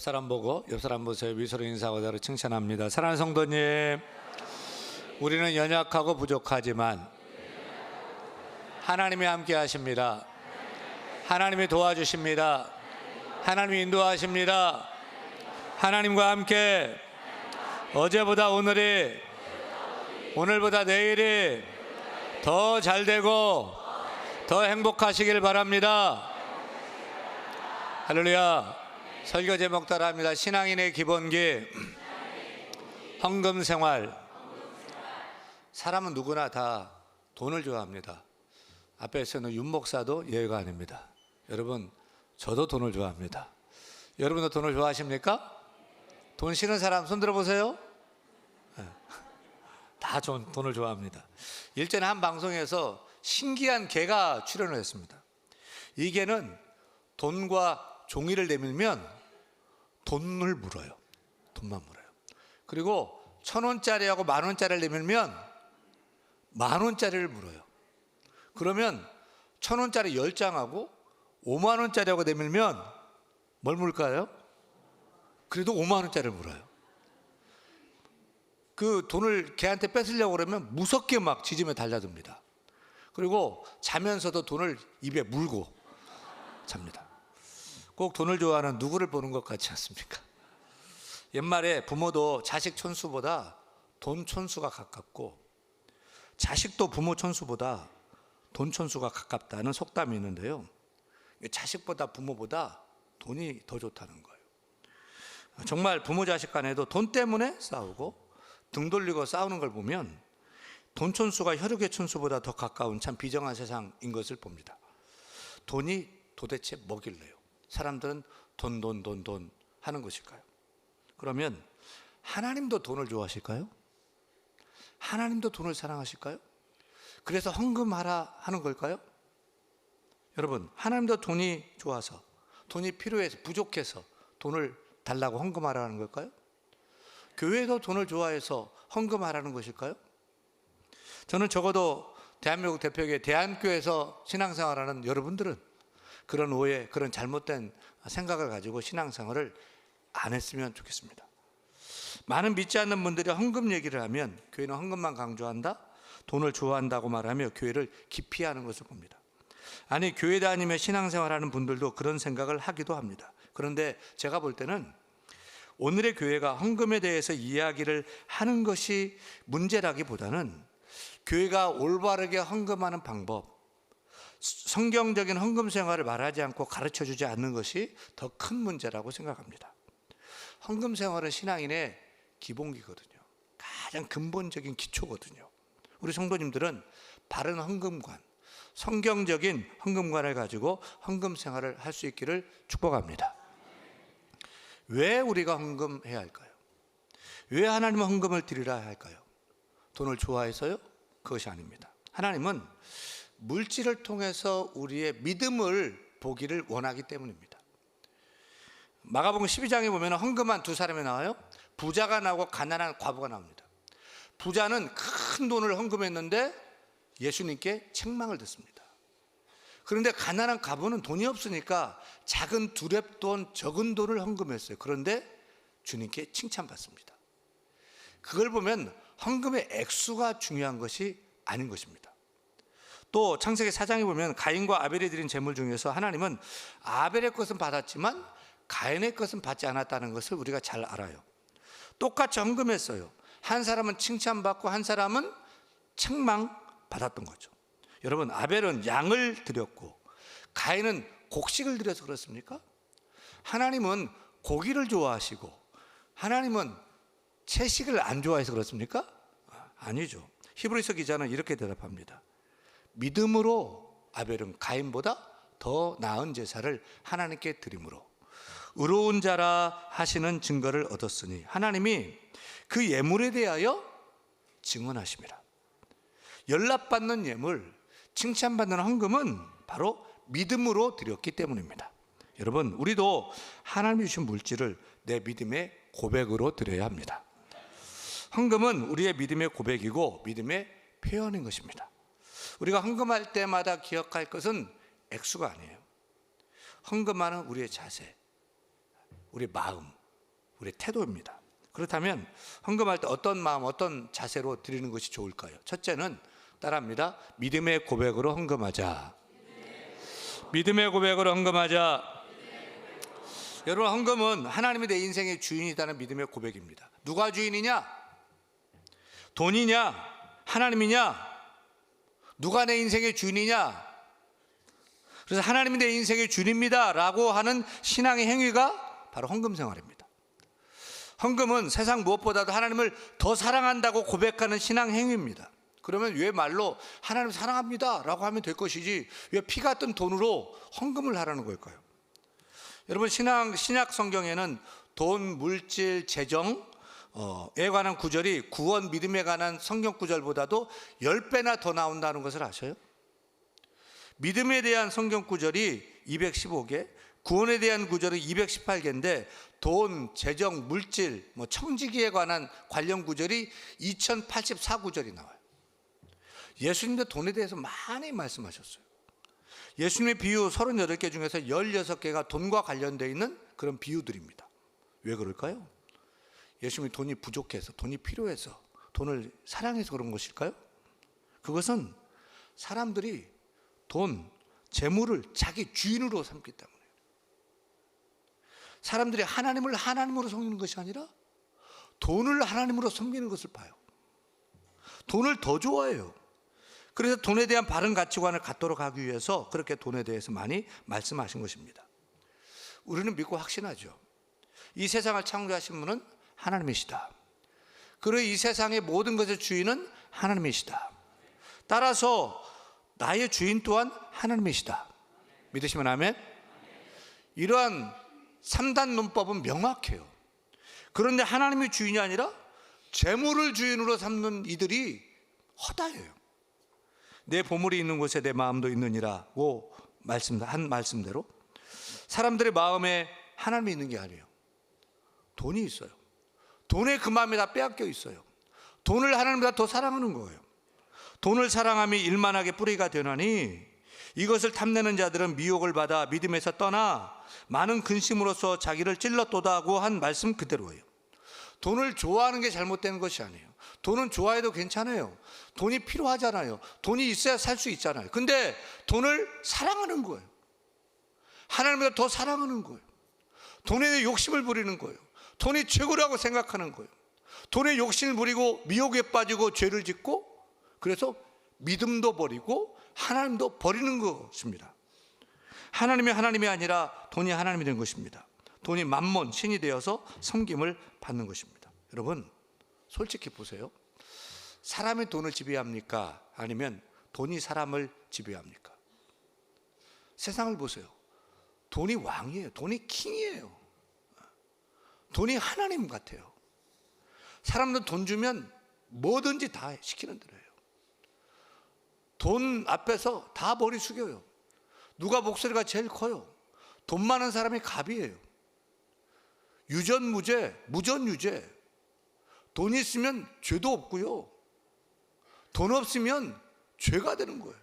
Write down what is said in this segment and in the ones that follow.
옆사람 보고 옆사람 보세요. 미소로 인사하고 나를 칭찬합니다. 사랑하는 성도님, 우리는 연약하고 부족하지만 하나님이 함께 하십니다. 하나님이 도와주십니다. 하나님이 인도하십니다. 하나님과 함께 어제보다 오늘이, 오늘보다 내일이 더 잘 되고 더 행복하시길 바랍니다. 할렐루야. 설교 제목 따라합니다. 신앙인의 기본기, 헌금 생활. 사람은 누구나 다 돈을 좋아합니다. 앞에서는 윤 목사도 예외가 아닙니다. 여러분, 저도 돈을 좋아합니다. 여러분도 돈을 좋아하십니까? 돈 싫은 사람 손 들어보세요. 다 돈을 좋아합니다. 일전에 한 방송에서 신기한 개가 출연을 했습니다. 이 개는 돈과 종이를 내밀면 돈을 물어요. 돈만 물어요. 그리고 1,000원짜리하고 10,000원짜리를 내밀면 10,000원짜리를 물어요. 그러면 1,000원짜리 10장하고 50,000원짜리하고 내밀면 뭘 물까요? 그래도 50,000원짜리를 물어요. 그 돈을 걔한테 뺏으려고 그러면 무섭게 막 지짐에 달려듭니다. 그리고 자면서도 돈을 입에 물고 잡니다. 꼭 돈을 좋아하는 누구를 보는 것 같지 않습니까? 옛말에 부모도 자식 촌수보다 돈 촌수가 가깝고, 자식도 부모 촌수보다 돈 촌수가 가깝다는 속담이 있는데요, 자식보다 부모보다 돈이 더 좋다는 거예요. 정말 부모 자식 간에도 돈 때문에 싸우고 등 돌리고 싸우는 걸 보면 돈 촌수가 혈육의 촌수보다 더 가까운 참 비정한 세상인 것을 봅니다. 돈이 도대체 뭐길래요? 사람들은 돈 하는 것일까요? 그러면 하나님도 돈을 좋아하실까요? 하나님도 돈을 사랑하실까요? 그래서 헌금하라 하는 걸까요? 여러분, 하나님도 돈이 좋아서, 돈이 필요해서, 부족해서 돈을 달라고 헌금하라는 걸까요? 교회도 돈을 좋아해서 헌금하라는 것일까요? 저는 적어도 대한민국 대표교회 대한교회에서 신앙생활하는 여러분들은 그런 오해, 그런 잘못된 생각을 가지고 신앙생활을 안 했으면 좋겠습니다. 많은 믿지 않는 분들이 헌금 얘기를 하면 교회는 헌금만 강조한다, 돈을 좋아한다고 말하며 교회를 기피하는 것을 봅니다. 아니, 교회 다니며 신앙생활하는 분들도 그런 생각을 하기도 합니다. 그런데 제가 볼 때는 오늘의 교회가 헌금에 대해서 이야기를 하는 것이 문제라기보다는 교회가 올바르게 헌금하는 방법, 성경적인 헌금 생활을 말하지 않고 가르쳐주지 않는 것이 더 큰 문제라고 생각합니다. 헌금 생활은 신앙인의 기본기거든요. 가장 근본적인 기초거든요. 우리 성도님들은 바른 헌금관, 성경적인 헌금관을 가지고 헌금 생활을 할 수 있기를 축복합니다. 왜 우리가 헌금해야 할까요? 왜 하나님은 헌금을 드리라 할까요? 돈을 좋아해서요? 그것이 아닙니다. 하나님은 물질을 통해서 우리의 믿음을 보기를 원하기 때문입니다. 마가복음 12장에 보면 헌금한 두 사람이 나와요. 부자가 나오고 가난한 과부가 나옵니다. 부자는 큰 돈을 헌금했는데 예수님께 책망을 듣습니다. 그런데 가난한 과부는 돈이 없으니까 작은 두렙돈, 적은 돈을 헌금했어요. 그런데 주님께 칭찬받습니다. 그걸 보면 헌금의 액수가 중요한 것이 아닌 것입니다. 또 창세기 4장에 보면 가인과 아벨이 드린 제물 중에서 하나님은 아벨의 것은 받았지만 가인의 것은 받지 않았다는 것을 우리가 잘 알아요. 똑같이 헌금했어요. 한 사람은 칭찬받고 한 사람은 책망받았던 거죠. 여러분, 아벨은 양을 드렸고 가인은 곡식을 드려서 그렇습니까? 하나님은 고기를 좋아하시고 하나님은 채식을 안 좋아해서 그렇습니까? 아니죠. 히브리서 기자는 이렇게 대답합니다. 믿음으로 아벨은 가인보다 더 나은 제사를 하나님께 드림으로 의로운 자라 하시는 증거를 얻었으니 하나님이 그 예물에 대하여 증언하심이라. 연락받는 예물, 칭찬받는 헌금은 바로 믿음으로 드렸기 때문입니다. 여러분, 우리도 하나님이 주신 물질을 내 믿음의 고백으로 드려야 합니다. 헌금은 우리의 믿음의 고백이고 믿음의 표현인 것입니다. 우리가 헌금할 때마다 기억할 것은 액수가 아니에요. 헌금하는 우리의 자세, 우리 마음, 우리 태도입니다. 그렇다면 헌금할 때 어떤 마음, 어떤 자세로 드리는 것이 좋을까요? 첫째는 따라합니다. 믿음의 고백으로 헌금하자. 믿음의 고백으로 헌금하자. 여러분, 헌금은 하나님이 내 인생의 주인이라는 믿음의 고백입니다. 누가 주인이냐? 돈이냐? 하나님이냐? 누가 내 인생의 주인이냐? 그래서 하나님이 내 인생의 주인입니다 라고 하는 신앙의 행위가 바로 헌금 생활입니다. 헌금은 세상 무엇보다도 하나님을 더 사랑한다고 고백하는 신앙 행위입니다. 그러면 왜 말로 하나님 사랑합니다 라고 하면 될 것이지 왜 피 같은 돈으로 헌금을 하라는 걸까요? 여러분, 신약 성경에는 돈, 물질, 재정에 관한 구절이 구원, 믿음에 관한 성경 구절보다도 10배나 더 나온다는 것을 아셔요? 믿음에 대한 성경 구절이 215개, 구원에 대한 구절은 218개인데 돈, 재정, 물질, 청지기에 관한 관련 구절이 2084구절이 나와요. 예수님도 돈에 대해서 많이 말씀하셨어요. 예수님의 비유 38개 중에서 16개가 돈과 관련되어 있는 그런 비유들입니다. 왜 그럴까요? 예수님이 돈이 부족해서, 돈이 필요해서, 돈을 사랑해서 그런 것일까요? 그것은 사람들이 돈, 재물을 자기 주인으로 삼기 때문에 사람들이 하나님을 하나님으로 섬기는 것이 아니라 돈을 하나님으로 섬기는 것을 봐요. 돈을 더 좋아해요. 그래서 돈에 대한 바른 가치관을 갖도록 하기 위해서 그렇게 돈에 대해서 많이 말씀하신 것입니다. 우리는 믿고 확신하죠. 이 세상을 창조하신 분은 하나님이시다. 그리고 이 세상의 모든 것의 주인은 하나님이시다. 따라서 나의 주인 또한 하나님이시다. 믿으시면 아멘? 이러한 3단 논법은 명확해요. 그런데 하나님이 주인이 아니라 재물을 주인으로 삼는 이들이 허다해요. 내 보물이 있는 곳에 내 마음도 있느니라고 한 말씀대로 사람들의 마음에 하나님이 있는 게 아니에요. 돈이 있어요. 돈에 그 마음이 다 빼앗겨 있어요. 돈을 하나님보다 더 사랑하는 거예요. 돈을 사랑함이 일만하게 뿌리가 되나니 이것을 탐내는 자들은 미혹을 받아 믿음에서 떠나 많은 근심으로써 자기를 찔렀도다고 한 말씀 그대로예요. 돈을 좋아하는 게 잘못된 것이 아니에요. 돈은 좋아해도 괜찮아요. 돈이 필요하잖아요. 돈이 있어야 살 수 있잖아요. 근데 돈을 사랑하는 거예요. 하나님보다 더 사랑하는 거예요. 돈에 대해 욕심을 부리는 거예요. 돈이 최고라고 생각하는 거예요. 돈에 욕심을 부리고 미혹에 빠지고 죄를 짓고 그래서 믿음도 버리고 하나님도 버리는 것입니다. 하나님이 하나님이 아니라 돈이 하나님이 된 것입니다. 돈이 만몬, 신이 되어서 섬김을 받는 것입니다. 여러분, 솔직히 보세요. 사람이 돈을 지배합니까? 아니면 돈이 사람을 지배합니까? 세상을 보세요. 돈이 왕이에요. 돈이 킹이에요. 돈이 하나님 같아요. 사람들 돈 주면 뭐든지 다 시키는 대로 해요. 돈 앞에서 다 머리 숙여요. 누가 목소리가 제일 커요? 돈 많은 사람이 갑이에요. 유전무죄, 무전유죄. 돈 있으면 죄도 없고요. 돈 없으면 죄가 되는 거예요.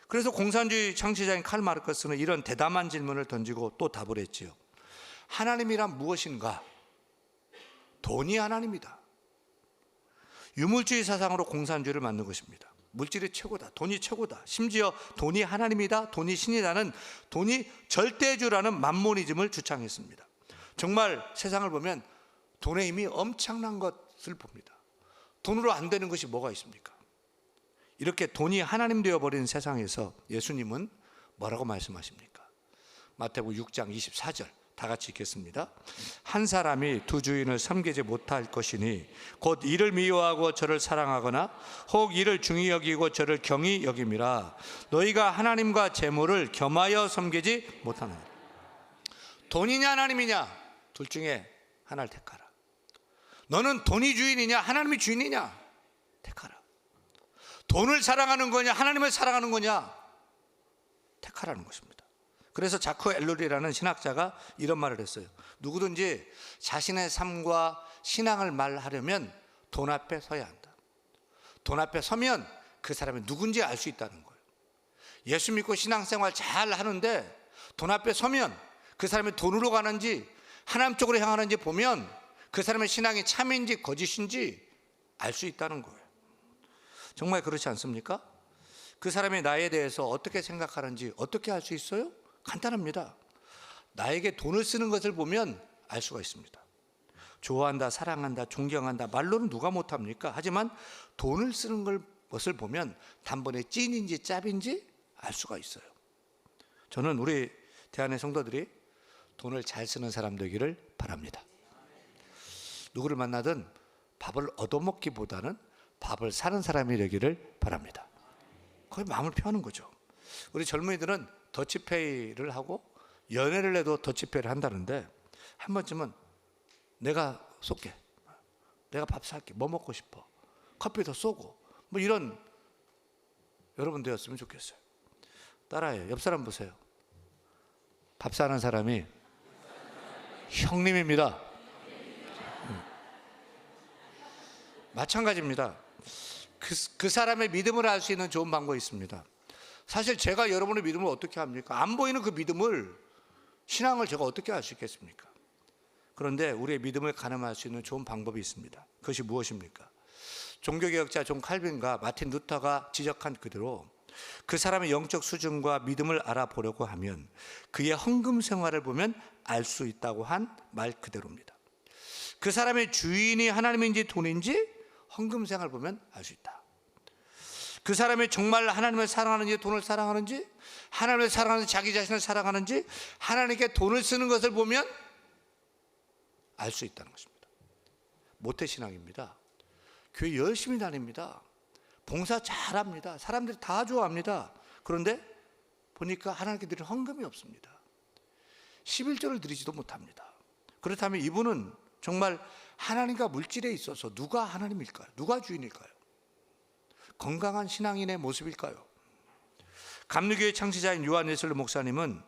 그래서 공산주의 창시자인 칼 마르크스는 이런 대담한 질문을 던지고 또 답을 했지요. 하나님이란 무엇인가? 돈이 하나님이다. 유물주의 사상으로 공산주의를 만든 것입니다. 물질이 최고다. 돈이 최고다. 심지어 돈이 하나님이다. 돈이 신이라는, 돈이 절대주라는 만모니즘을 주창했습니다. 정말 세상을 보면 돈의 힘이 엄청난 것을 봅니다. 돈으로 안 되는 것이 뭐가 있습니까? 이렇게 돈이 하나님 되어버린 세상에서 예수님은 뭐라고 말씀하십니까? 마태복음 6장 24절 다 같이 읽겠습니다. 한 사람이 두 주인을 섬기지 못할 것이니 곧 이를 미워하고 저를 사랑하거나 혹 이를 중히 여기고 저를 경히 여김이라. 너희가 하나님과 재물을 겸하여 섬기지 못하느니라. 돈이냐 하나님이냐? 둘 중에 하나를 택하라. 너는 돈이 주인이냐 하나님이 주인이냐? 택하라. 돈을 사랑하는 거냐 하나님을 사랑하는 거냐? 택하라는 것입니다. 그래서 자크 엘룰이라는 신학자가 이런 말을 했어요. 누구든지 자신의 삶과 신앙을 말하려면 돈 앞에 서야 한다. 돈 앞에 서면 그 사람이 누군지 알 수 있다는 거예요. 예수 믿고 신앙생활 잘 하는데 돈 앞에 서면 그 사람이 돈으로 가는지 하나님 쪽으로 향하는지 보면 그 사람의 신앙이 참인지 거짓인지 알 수 있다는 거예요. 정말 그렇지 않습니까? 그 사람이 나에 대해서 어떻게 생각하는지 어떻게 알 수 있어요? 간단합니다. 나에게 돈을 쓰는 것을 보면 알 수가 있습니다. 좋아한다, 사랑한다, 존경한다, 말로는 누가 못합니까? 하지만 돈을 쓰는 것을 보면 단번에 찐인지 짭인지 알 수가 있어요. 저는 우리 대한의 성도들이 돈을 잘 쓰는 사람 되기를 바랍니다. 누구를 만나든 밥을 얻어먹기보다는 밥을 사는 사람이 되기를 바랍니다. 거의 마음을 표하는 거죠. 우리 젊은이들은 더치페이를 하고 연애를 해도 더치페이를 한다는데, 한 번쯤은 내가 쏠게, 내가 밥 살게, 뭐 먹고 싶어, 커피도 쏘고, 뭐 이런 여러분 되었으면 좋겠어요. 따라해요. 옆 사람 보세요. 밥 사는 사람이 형님입니다. 마찬가지입니다. 그 사람의 믿음을 알 수 있는 좋은 방법이 있습니다. 사실 제가 여러분의 믿음을 어떻게 합니까? 안 보이는 그 믿음을, 신앙을 제가 어떻게 알 수 있겠습니까? 그런데 우리의 믿음을 가늠할 수 있는 좋은 방법이 있습니다. 그것이 무엇입니까? 종교개혁자 존 칼빈과 마틴 루터가 지적한 그대로 그 사람의 영적 수준과 믿음을 알아보려고 하면 그의 헌금 생활을 보면 알 수 있다고 한 말 그대로입니다. 그 사람의 주인이 하나님인지 돈인지 헌금 생활을 보면 알 수 있다. 그 사람이 정말 하나님을 사랑하는지 돈을 사랑하는지, 하나님을 사랑하는지 자기 자신을 사랑하는지, 하나님께 돈을 쓰는 것을 보면 알 수 있다는 것입니다. 모태신앙입니다. 교회 열심히 다닙니다. 봉사 잘합니다. 사람들이 다 좋아합니다. 그런데 보니까 하나님께 드리는 헌금이 없습니다. 11조를 드리지도 못합니다. 그렇다면 이분은 정말 하나님과 물질에 있어서 누가 하나님일까요? 누가 주인일까요? 건강한 신앙인의 모습일까요? 감리교회 창시자인 요한 웨슬리 목사님은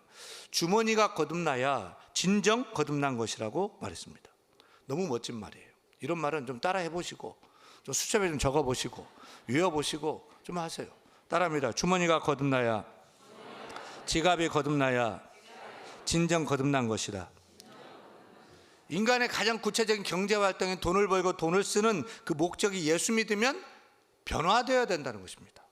주머니가 거듭나야 진정 거듭난 것이라고 말했습니다. 너무 멋진 말이에요. 이런 말은 좀 따라 해보시고, 좀 수첩에 좀 적어보시고, 외워보시고 좀 하세요. 따라합니다. 주머니가 거듭나야, 지갑이 거듭나야 진정 거듭난 것이다. 인간의 가장 구체적인 경제활동인 돈을 벌고 돈을 쓰는 그 목적이 예수 믿으면 변화되어야 된다는 것입니다.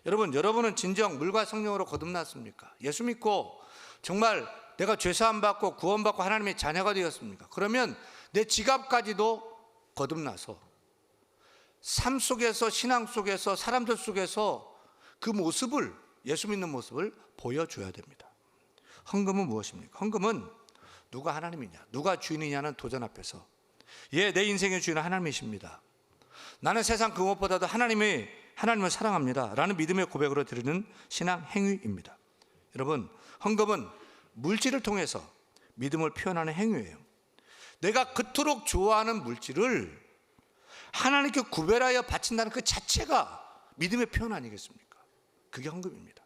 여러분은 진정 물과 성령으로 거듭났습니까? 예수 믿고 정말 내가 죄사함 받고 구원받고 하나님의 자녀가 되었습니까? 그러면 내 지갑까지도 거듭나서 삶 속에서, 신앙 속에서, 사람들 속에서 그 모습을, 예수 믿는 모습을 보여줘야 됩니다. 헌금은 무엇입니까? 헌금은 누가 하나님이냐, 누가 주인이냐는 도전 앞에서, 예, 내 인생의 주인은 하나님이십니다. 나는 세상 그 무엇보다도 하나님을 사랑합니다 라는 믿음의 고백으로 드리는 신앙 행위입니다. 여러분, 헌금은 물질을 통해서 믿음을 표현하는 행위예요. 내가 그토록 좋아하는 물질을 하나님께 구별하여 바친다는 그 자체가 믿음의 표현 아니겠습니까? 그게 헌금입니다.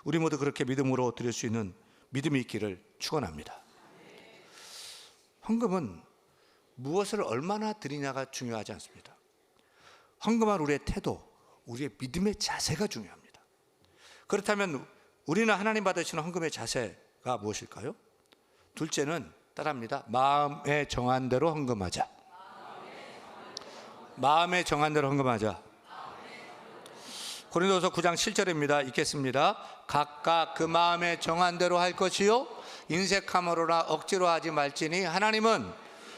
우리 모두 그렇게 믿음으로 드릴 수 있는 믿음이 있기를 축원합니다. 헌금은 무엇을 얼마나 드리냐가 중요하지 않습니다. 헌금한 우리의 태도, 우리의 믿음의 자세가 중요합니다. 그렇다면 우리는 하나님 받으시는 헌금의 자세가 무엇일까요? 둘째는 따라합니다. 마음에 정한 대로 헌금하자. 마음에 정한 대로 헌금하자. 고린도서 9장 7절입니다. 읽겠습니다. 각각 그 마음에 정한 대로 할 것이요 인색함으로나 억지로 하지 말지니 하나님은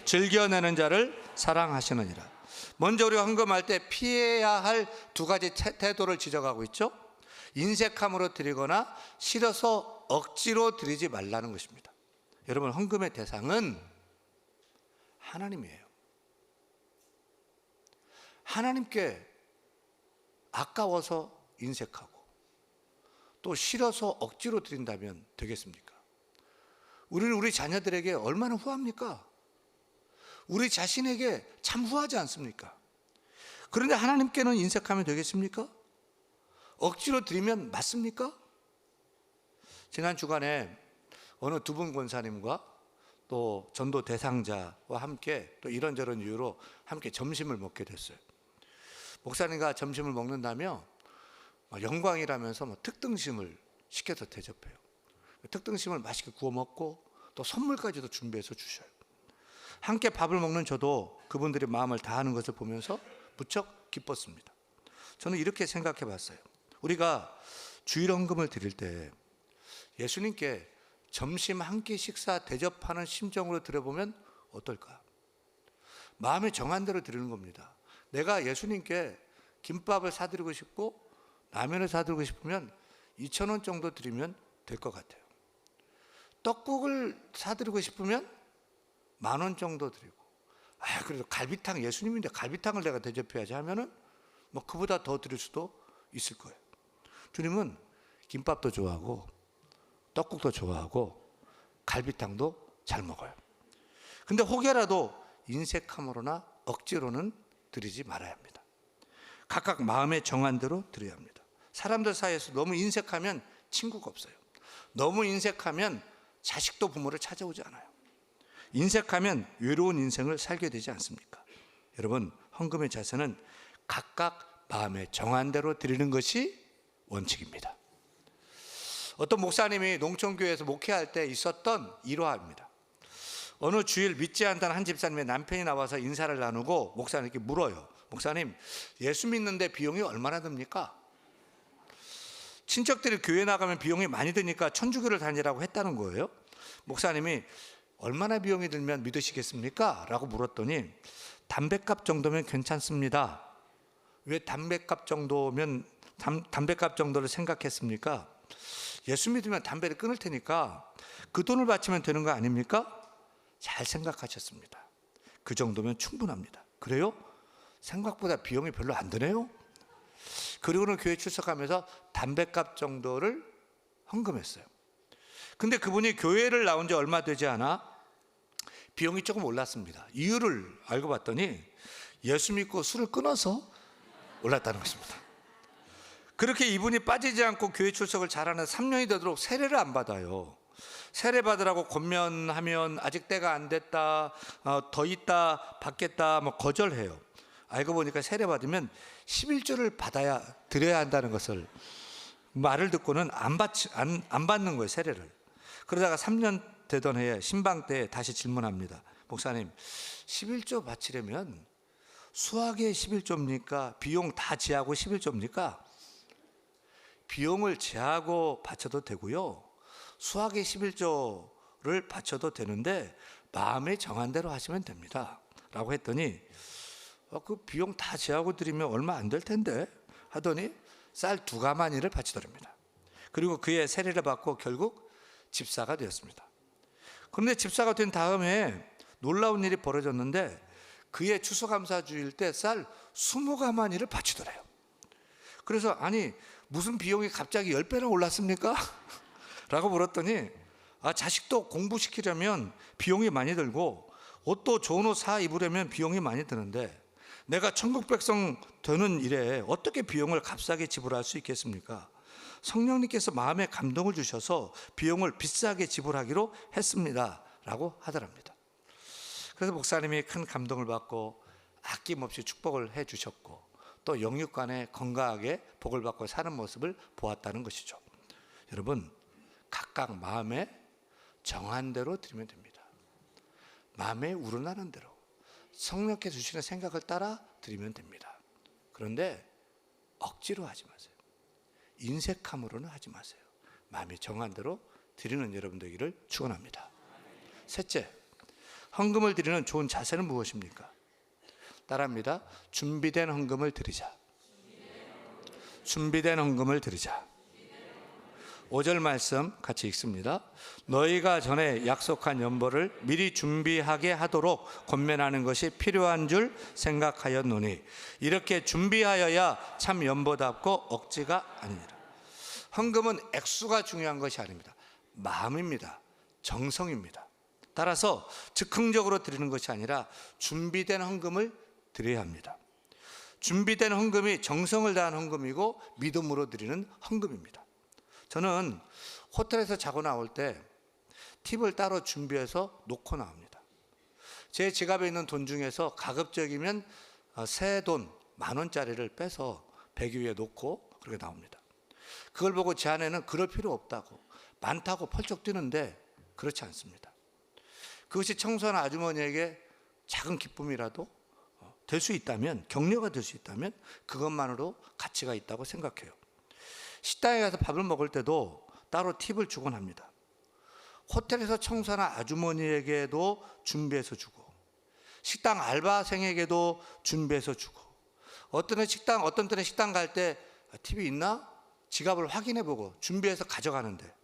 즐겨내는 자를 사랑하시느니라. 먼저 우리가 헌금할 때 피해야 할 두 가지 태도를 지적하고 있죠. 인색함으로 드리거나 싫어서 억지로 드리지 말라는 것입니다. 여러분, 헌금의 대상은 하나님이에요. 하나님께 아까워서 인색하고 또 싫어서 억지로 드린다면 되겠습니까? 우리는 우리 자녀들에게 얼마나 후합니까? 우리 자신에게 참 후하지 않습니까? 그런데 하나님께는 인색하면 되겠습니까? 억지로 드리면 맞습니까? 지난 주간에 어느 두 분 권사님과 또 전도 대상자와 함께 또 이런저런 이유로 함께 점심을 먹게 됐어요. 목사님과 점심을 먹는다며 영광이라면서 특등심을 시켜서 대접해요. 특등심을 맛있게 구워 먹고 또 선물까지도 준비해서 주셔요. 함께 밥을 먹는 저도 그분들이 마음을 다하는 것을 보면서 무척 기뻤습니다. 저는 이렇게 생각해 봤어요. 우리가 주일 헌금을 드릴 때 예수님께 점심 한 끼 식사 대접하는 심정으로 드려보면 어떨까? 마음에 정한 대로 드리는 겁니다. 내가 예수님께 김밥을 사드리고 싶고 라면을 사드리고 싶으면 2,000원 정도 드리면 될 것 같아요. 떡국을 사드리고 싶으면 10,000원 정도 드리고, 그래도 갈비탕, 예수님인데 갈비탕을 내가 대접해야지 하면은 뭐 그보다 더 드릴 수도 있을 거예요. 주님은 김밥도 좋아하고 떡국도 좋아하고 갈비탕도 잘 먹어요. 근데 혹여라도 인색함으로나 억지로는 드리지 말아야 합니다. 각각 마음에 정한 대로 드려야 합니다. 사람들 사이에서 너무 인색하면 친구가 없어요. 너무 인색하면 자식도 부모를 찾아오지 않아요. 인색하면 외로운 인생을 살게 되지 않습니까? 여러분, 헌금의 자세는 각각 마음에 정한 대로 드리는 것이 원칙입니다. 어떤 목사님이 농촌교회에서 목회할 때 있었던 일화입니다. 어느 주일 믿지 않다는 한 집사님의 남편이 나와서 인사를 나누고 목사님께 물어요. 목사님, 예수 믿는데 비용이 얼마나 듭니까? 친척들이 교회 나가면 비용이 많이 드니까 천주교를 다니라고 했다는 거예요. 목사님이 얼마나 비용이 들면 믿으시겠습니까? 라고 물었더니 담뱃값 정도면 괜찮습니다. 왜 담뱃값 정도를 생각했습니까? 예수 믿으면 담배를 끊을 테니까 그 돈을 바치면 되는 거 아닙니까? 잘 생각하셨습니다. 그 정도면 충분합니다. 그래요? 생각보다 비용이 별로 안 드네요. 그리고는 교회 출석하면서 담뱃값 정도를 헌금했어요. 근데 그분이 교회를 나온 지 얼마 되지 않아 비용이 조금 올랐습니다. 이유를 알고 봤더니 예수 믿고 술을 끊어서 올랐다는 것입니다. 그렇게 이분이 빠지지 않고 교회 출석을 잘하는 3년이 되도록 세례를 안 받아요. 세례 받으라고 권면하면 아직 때가 안 됐다, 더 있다 받겠다, 거절해요. 알고 보니까 세례 받으면 11조를 드려야 한다는 것을 말을 듣고는 안 받는 거예요, 세례를. 그러다가 3년 되던 해에 신방 때 다시 질문합니다. 목사님, 11조 바치려면 수학의 11조입니까? 비용 다 제하고 11조입니까? 비용을 제하고 바쳐도 되고요, 수학의 11조를 바쳐도 되는데 마음에 정한 대로 하시면 됩니다 라고 했더니 그 비용 다 제하고 드리면 얼마 안 될 텐데 하더니 쌀 2가마니를 바치더랍니다. 그리고 그의 세례를 받고 결국 집사가 되었습니다. 그런데 집사가 된 다음에 놀라운 일이 벌어졌는데 그의 추수감사 주일 때 쌀 20가마니를 바치더래요. 그래서 아니 무슨 비용이 갑자기 10배나 올랐습니까? 라고 물었더니 자식도 공부시키려면 비용이 많이 들고 옷도 좋은 옷 사 입으려면 비용이 많이 드는데 내가 천국 백성 되는 일에 어떻게 비용을 값싸게 지불할 수 있겠습니까? 성령님께서 마음에 감동을 주셔서 비용을 비싸게 지불하기로 했습니다 라고 하더랍니다. 그래서 목사님이 큰 감동을 받고 아낌없이 축복을 해 주셨고 또 영육간에 건강하게 복을 받고 사는 모습을 보았다는 것이죠. 여러분, 각각 마음에 정한 대로 드리면 됩니다. 마음에 우러나는 대로 성령께서 주시는 생각을 따라 드리면 됩니다. 그런데 억지로 하지 마세요. 인색함으로는 하지 마세요. 마음이 정한 대로 드리는 여러분 되기를 축원합니다. 셋째, 헌금을 드리는 좋은 자세는 무엇입니까? 따라합니다. 준비된 헌금을 드리자. 준비된 헌금을 드리자. 5절 말씀 같이 읽습니다. 너희가 전에 약속한 연보를 미리 준비하게 하도록 권면하는 것이 필요한 줄 생각하였노니 이렇게 준비하여야 참 연보답고 억지가 아니니라. 헌금은 액수가 중요한 것이 아닙니다. 마음입니다. 정성입니다. 따라서 즉흥적으로 드리는 것이 아니라 준비된 헌금을 드려야 합니다. 준비된 헌금이 정성을 다한 헌금이고 믿음으로 드리는 헌금입니다. 저는 호텔에서 자고 나올 때 팁을 따로 준비해서 놓고 나옵니다. 제 지갑에 있는 돈 중에서 가급적이면 새 돈 10,000원짜리를 빼서 베개 위에 놓고 그렇게 나옵니다. 그걸 보고 제 아내는 그럴 필요 없다고, 많다고 펄쩍 뛰는데 그렇지 않습니다. 그것이 청소하는 아주머니에게 작은 기쁨이라도 될 수 있다면, 격려가 될 수 있다면 그것만으로 가치가 있다고 생각해요. 식당에 가서 밥을 먹을 때도 따로 팁을 주곤 합니다. 호텔에서 청소하는 아주머니에게도 준비해서 주고, 식당 알바생에게도 준비해서 주고, 어떤 때는 식당 갈 때 팁이 있나? 지갑을 확인해보고 준비해서 가져가는데,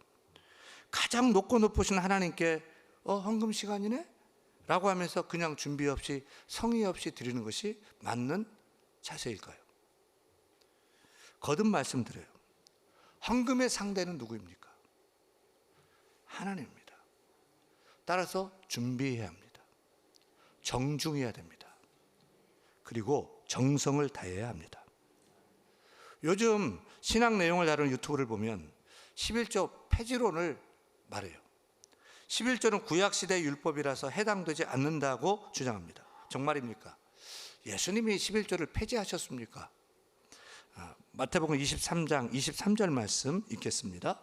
가장 높고 높으신 하나님께 헌금 시간이네? 라고 하면서 그냥 준비 없이 성의 없이 드리는 것이 맞는 자세일까요? 거듭 말씀드려요. 헌금의 상대는 누구입니까? 하나님입니다. 따라서 준비해야 합니다. 정중해야 됩니다. 그리고 정성을 다해야 합니다. 요즘 신학 내용을 다루는 유튜브를 보면 11조 폐지론을 말해요. 11조는 구약시대 율법이라서 해당되지 않는다고 주장합니다. 정말입니까? 예수님이 11조를 폐지하셨습니까? 마태복음 23장 23절 말씀 읽겠습니다.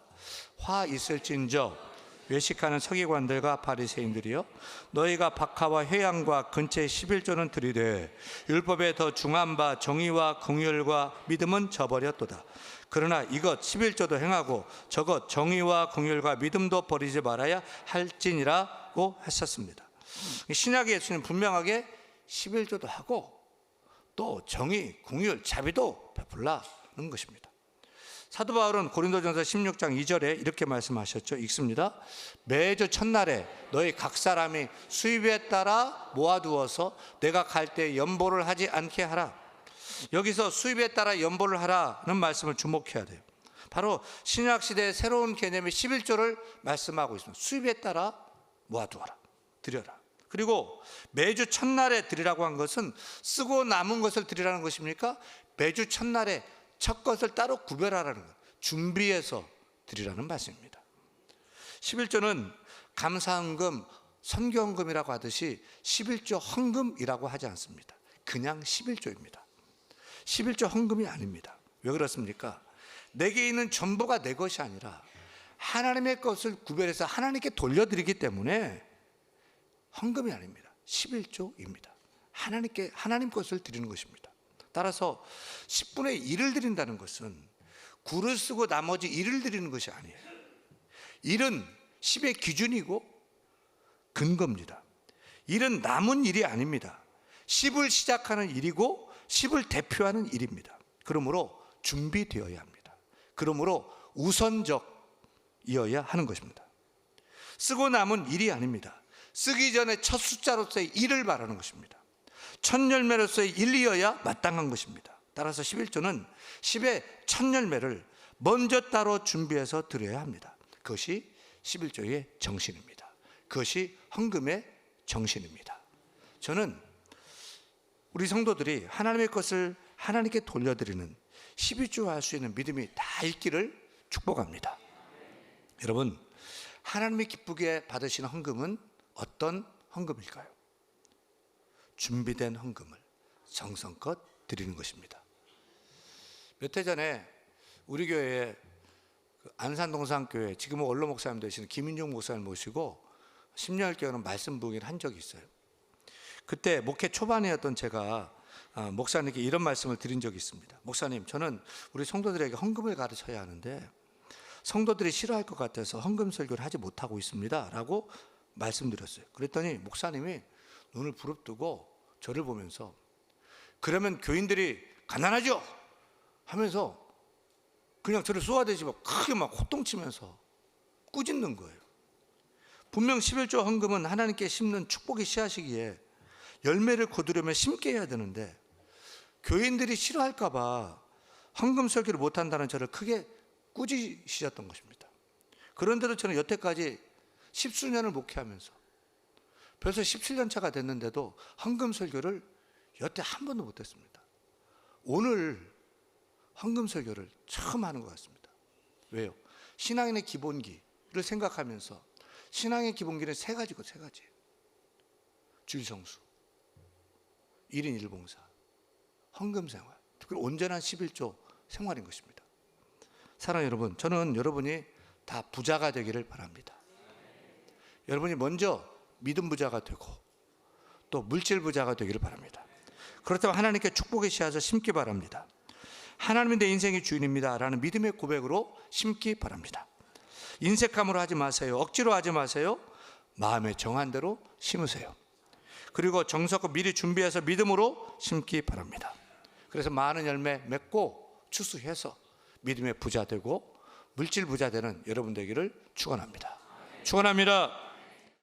화 있을진저 외식하는 서기관들과 바리새인들이여, 너희가 박하와 회양과 근처의 11조는 들이되 율법에 더 중한 바 정의와 긍휼과 믿음은 저버렸도다. 그러나 이것 11조도 행하고 저것 정의와 긍휼과 믿음도 버리지 말아야 할지니라고 하셨습니다. 신약의 예수님 분명하게 11조도 하고 또 정의, 긍휼, 자비도 베풀라는 것입니다. 사도 바울은 고린도전서 16장 2절에 이렇게 말씀하셨죠. 읽습니다. 매주 첫날에 너희 각 사람이 수입에 따라 모아두어서 내가 갈 때 연보를 하지 않게 하라. 여기서 수입에 따라 연보를 하라는 말씀을 주목해야 돼요. 바로 신약시대의 새로운 개념의 11조를 말씀하고 있습니다. 수입에 따라 모아두어라, 드려라. 그리고 매주 첫날에 드리라고 한 것은 쓰고 남은 것을 드리라는 것입니까? 매주 첫날에 첫 것을 따로 구별하라는 것, 준비해서 드리라는 말씀입니다. 11조는 감사헌금, 선교헌금이라고 하듯이 11조 헌금이라고 하지 않습니다. 그냥 11조입니다. 11조 헌금이 아닙니다. 왜 그렇습니까? 내게 있는 전부가 내 것이 아니라 하나님의 것을 구별해서 하나님께 돌려드리기 때문에 헌금이 아닙니다. 11조입니다. 하나님 것을 드리는 것입니다. 따라서 10분의 1을 드린다는 것은 구를 쓰고 나머지 1을 드리는 것이 아니에요. 1은 10의 기준이고 근거입니다. 1은 남은 일이 아닙니다. 10을 시작하는 일이고 10을 대표하는 일입니다. 그러므로 준비되어야 합니다. 그러므로 우선적이어야 하는 것입니다. 쓰고 남은 일이 아닙니다. 쓰기 전에 첫 숫자로서의 1을 말하는 것입니다. 첫 열매로서의 1이어야 마땅한 것입니다. 따라서 11조는 10의 첫 열매를 먼저 따로 준비해서 드려야 합니다. 그것이 11조의 정신입니다. 그것이 헌금의 정신입니다. 저는 우리 성도들이 하나님의 것을 하나님께 돌려드리는 12조 할 수 있는 믿음이 다 있기를 축복합니다. 여러분, 하나님이 기쁘게 받으시는 헌금은 어떤 헌금일까요? 준비된 헌금을 정성껏 드리는 것입니다. 몇 해 전에 우리 교회에 안산동산교회 지금은 원로 목사님 되시는 김인종 목사님 모시고 10년을 말씀 부흥회를 한 적이 있어요. 그때 목회 초반이었던 제가 목사님께 이런 말씀을 드린 적이 있습니다. 목사님, 저는 우리 성도들에게 헌금을 가르쳐야 하는데 성도들이 싫어할 것 같아서 헌금 설교를 하지 못하고 있습니다 라고 말씀드렸어요. 그랬더니 목사님이 눈을 부릅뜨고 저를 보면서, 그러면 교인들이 가난하죠? 하면서 그냥 저를 쏘아대지 막 크게 막 호통치면서 꾸짖는 거예요. 분명 11조 헌금은 하나님께 심는 축복의 씨앗이기에 열매를 거두려면 심게 해야 되는데 교인들이 싫어할까 봐 헌금 설교를 못한다는 저를 크게 꾸짖으셨던 것입니다. 그런데도 저는 여태까지 10수년을 목회하면서 벌써 17년 차가 됐는데도 헌금 설교를 여태 한 번도 못했습니다. 오늘 헌금 설교를 처음 하는 것 같습니다. 왜요? 신앙인의 기본기를 생각하면서, 신앙의 기본기는 세 가지고 세 가지예요. 주일성수, 1인 1봉사, 헌금 생활, 특히 온전한 11조 생활인 것입니다. 사랑하는 여러분, 저는 여러분이 다 부자가 되기를 바랍니다. 여러분이 먼저 믿음 부자가 되고 또 물질 부자가 되기를 바랍니다. 그렇다면 하나님께 축복의 씨앗을 심기 바랍니다. 하나님은 내 인생의 주인입니다 라는 믿음의 고백으로 심기 바랍니다. 인색함으로 하지 마세요. 억지로 하지 마세요. 마음에 정한 대로 심으세요. 그리고 정성껏 미리 준비해서 믿음으로 심기 바랍니다. 그래서 많은 열매 맺고 추수해서 믿음의 부자 되고 물질 부자 되는 여러분 되기를 축원합니다. 축원합니다.